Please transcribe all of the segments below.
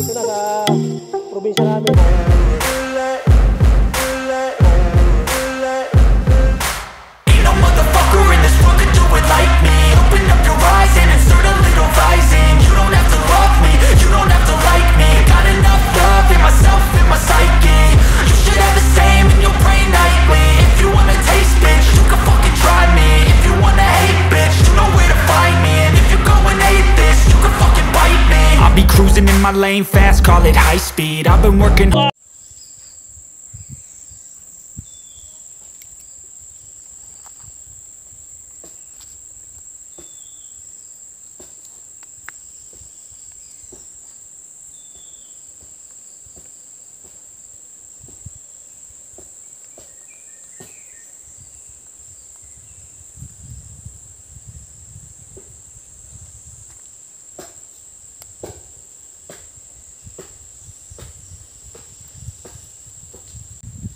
dito na sa probinsya namin. Ain't no motherfucker in this world could do it like me. Open up your eyes and insert a little rising. You don't have to love me, you don't have to like me. Got enough love in myself, in my psyche. You should have the same in your brain nightly. If you wanna taste, bitch, you can fucking try me. If you wanna hate, bitch, you know where to find me. And if you're going hate this, you can fucking bite me. I'll be cruising in my lane fast, call it high speed. I've been working hard.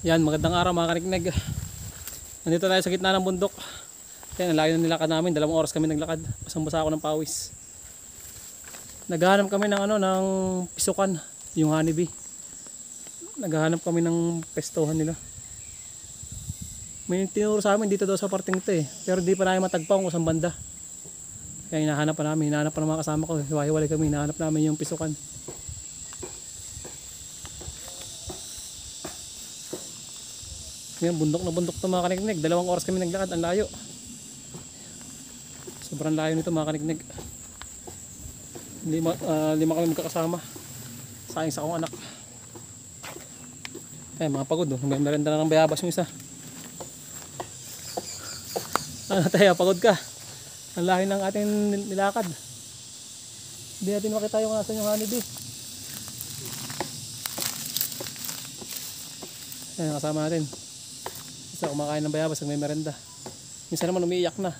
Yan, magandang araw mga kanikneg. Nandito tayo sa gitna ng bundok. Yan, ang layo na nilakad namin. 2 oras kami naglakad. Basang-basa ako ng pawis. Naghahanap kami ng ng pisukan, yung honeybee. Naghahanap kami ng pestohan nila. May tinuro sa amin dito daw sa parting ito eh. Pero di pa namin matagpaw kung saan banda. Kaya hinahanap pa namin. Hinahanap pa ng mga kasama ko. Hiwa-hiwalay kami. Hinahanap namin yung pisukan. Yan, bundok na bundok ito mga kanikneg. 2 oras kami naglakad, ang layo. Sobrang layo nito mga kanikneg. 5 kami magkakasama. Sayang sa akong anak. Ay, mga pagod oh. Merenda na ng bayabas yung isa. Ano tayo, pagod ka. Ang layo ng ating nilakad. Hindi natin makita yung nasan yung honeybee. Ayan, kasama natin. Isa kumakain ng bayabas, may merenda. Minsan naman umiiyak na.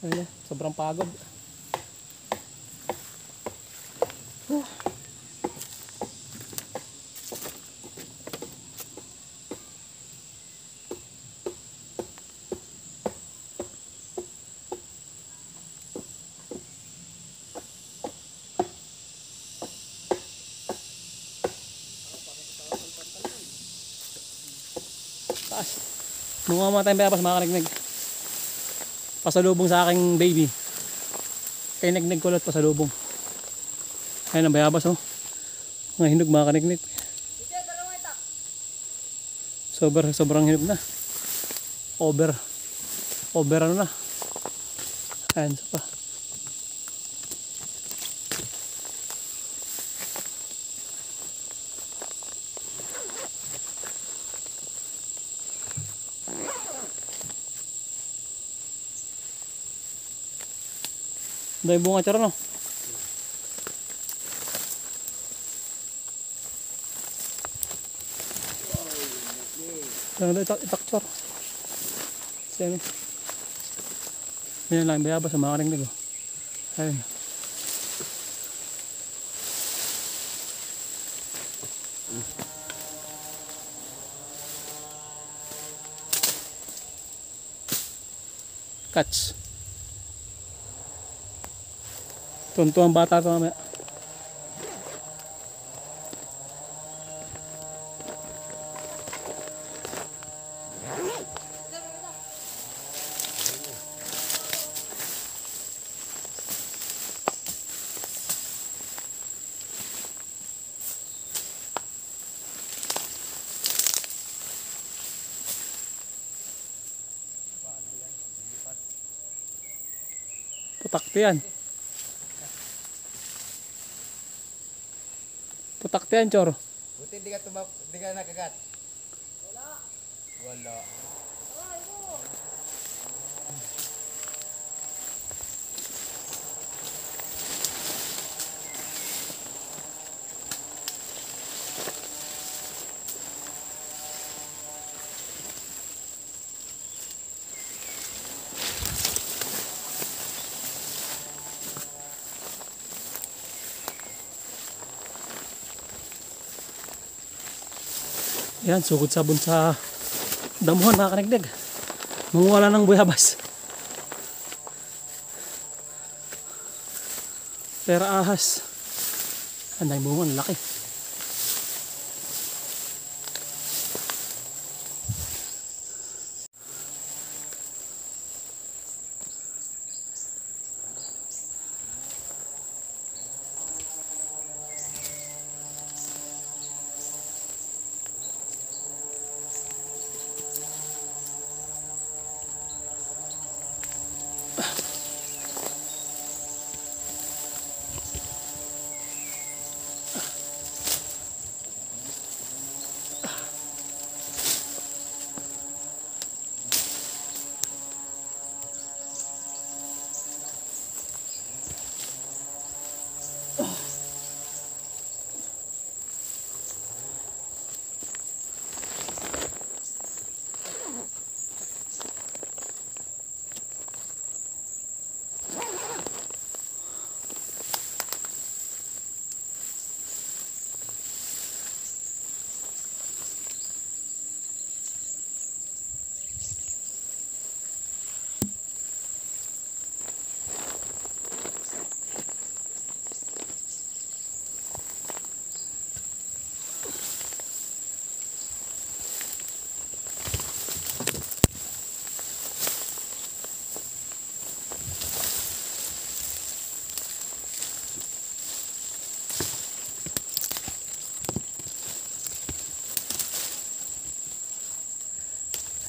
Ayan, sobrang pagod. Bunga mga tayong bayabas mga kanikneg. Pasalubong sa aking baby. Kay nagnig kulot pasalubong. Ayun ang bayabas oh. Mga hinog mga kanikneg. Sobrang hinog na. Over ano na. Ayun sa pa. Dahil bunga tira no. Itaktor. Siyempre. Yan lang bayabas sa mga karingnig oh. Ayun. Catch. Tunto ang bata ito mamaya. Putakti yan. Putakti yan, Chor. Buti hindi ka nakagat. Wala. Yan, sugod sabon sa damuhan mga kanikneg. Manguwala ng buyabas. Pera ahas. Ang dahil bunga, ang laki.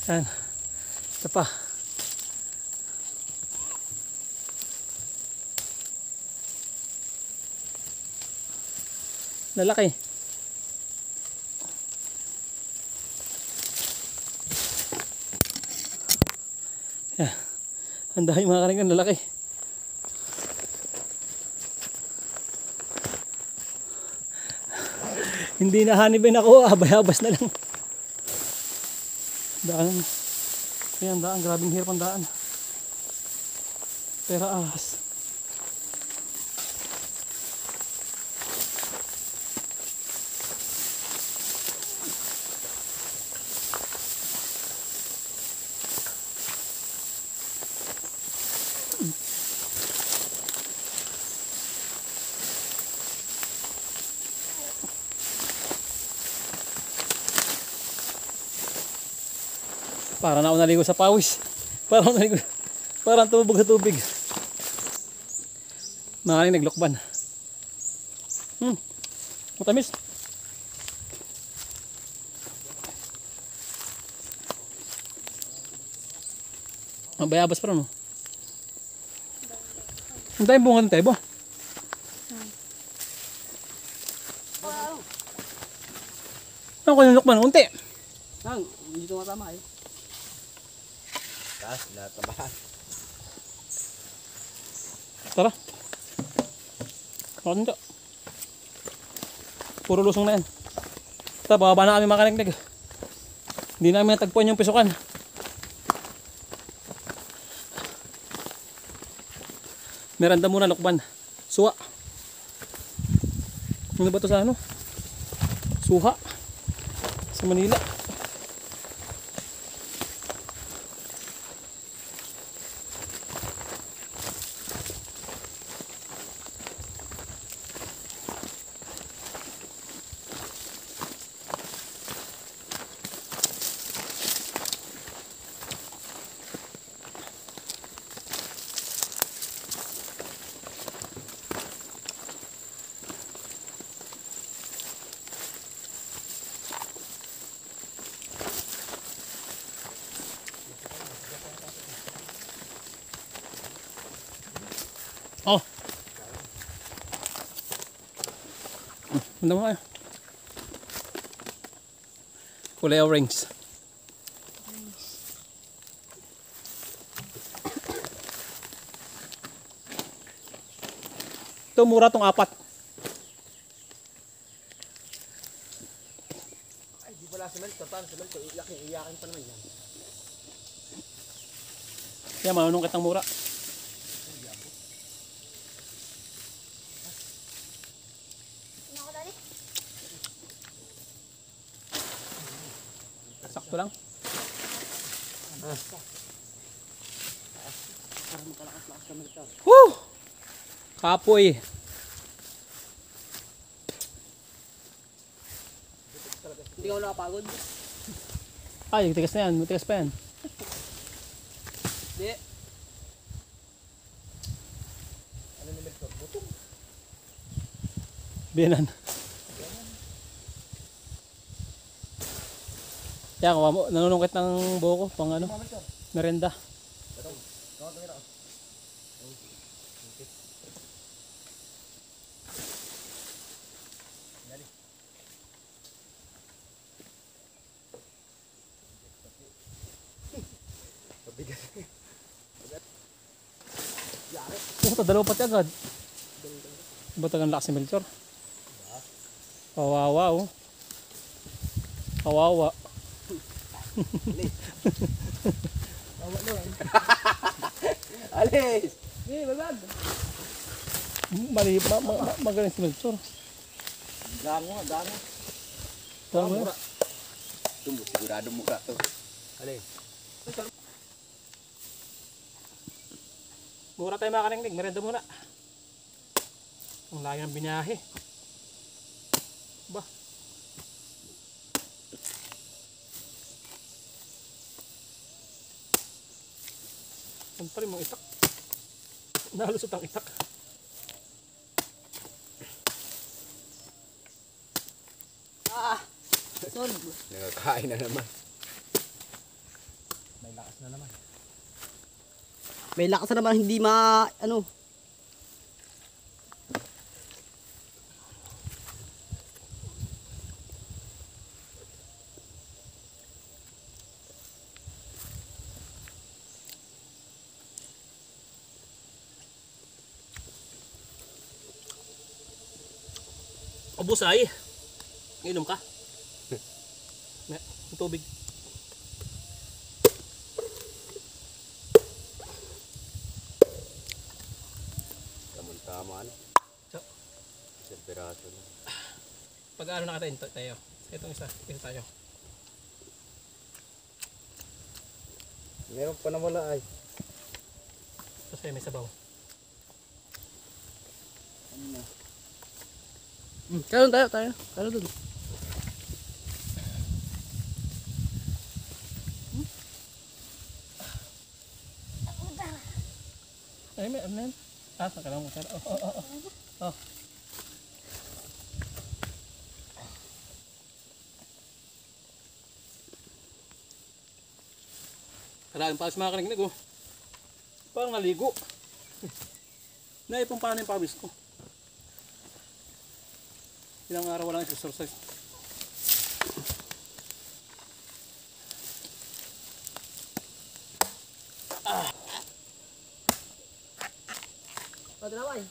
Yan. Ito pa. Lalaki. Yan. Ang dahil mga karanggan, lalaki. Hindi na hanibin ako, bayabas na lang. Daan. Ayan, daan. Grabing hirap ang daan. Pero ahas. Para na ako naligo sa pawis. Parang naligo. Parang tumubog sa tubig. Makaling naglukban. Matamis. Ang bayabas pa rin, no? Ang tayong bunga ng tebo. Ano ko yung lukban? Unti. Hindi ito matama eh. Taas, natabahan. Tara. Bakit ito? Puro lusong na yan. Tara, bababa na kami mga kanignig. Hindi namin natagpuan yung pisukan. Meranda muna, lukban. Suha. Ano ba ito sa ano? Suha. Sa Manila. Oh. Ano mo kayo? Kulay orange. Ito mura tong 4. Ay, di pala semento. Paano semento? Iyakin pa naman yan. Kaya manunong kitang mura. Sakto lang. Woo! Kapoy. Hindi ako nakapagod. Ay, tigas na yan. Matigas pa yan. Hindi. Ano ni Melchor? Butong. Biyanan. Yan, kuha mo. Nanunungkit ng buho ko. Pang ano, Mga Melchor. merenda. Batong. Tawag kami na. Dali. Pabigat. Puta, dalawa pati agad. Batagan lakas si Melchor. Kawawa oh. Kawawa. Alis! Hey, babag! Mali, magaling si Melchor. Dango, dango. Tama mo. Tumbo, sigurado mukha to. Alis. Mura tayo mga kaningnig. Merenda muna. Ang layo ng binahe. Ba? Ano pa rin mong itak? Nalusot ang itak. Son! Nakakain na naman. May lakas na naman. May lakas na naman, hindi ano. Ubus ay. Inom ka. May tubig. Tamon-taman. So, Isang piraso na. pag ano na kita tayo. Itong isa tayo. Meron pa na wala ay. Kasi may sabaw. Karon tayo. Karon dun. Ay, may ano yan? Saan ka lang mo? Oh. Kailangan pa sa mga kanignig oh. Parang naligo. Naipong paano yung pawis ko. Ilang araw walang exercise. Padraway.